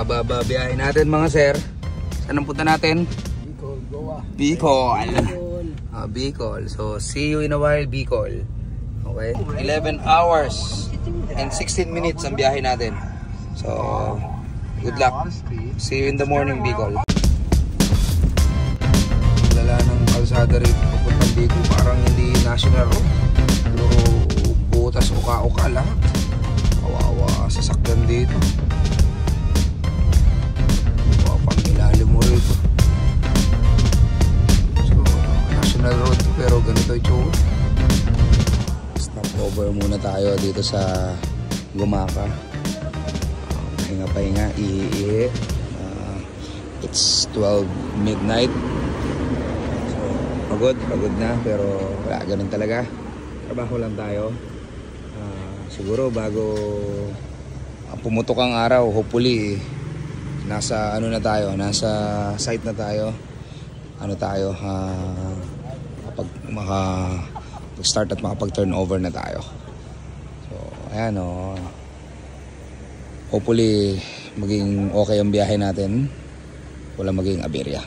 Mababa biyahe natin mga sir. Saan ang punta natin? Bicol, Goa. Bicol. Bicol. So see you in a while, Bicol. Okay? 11 hours and 16 minutes ang biyahe natin. So good luck. See you in the morning, Bicol. Lala ng kalsada rito papuntang Bicol, parang hindi national road. Puro butas, uka-uka lahat. Kawawa sasakyan dito. Pang ilalim mo rito. So national road to, pero ganito yung stop over muna tayo dito sa Gumaca. Pahinga, ihi. It's 12 midnight. So pagod na, pero wala, ganun talaga. Trabaho lang tayo. Siguro bago pumutok ang araw, hopefully nasa ano na tayo, nasa site na tayo. Ano tayo, kapag start at makapag-turnover na tayo. So ayan o. Hopefully maging okay ang biyahe natin. Wala maging aberya.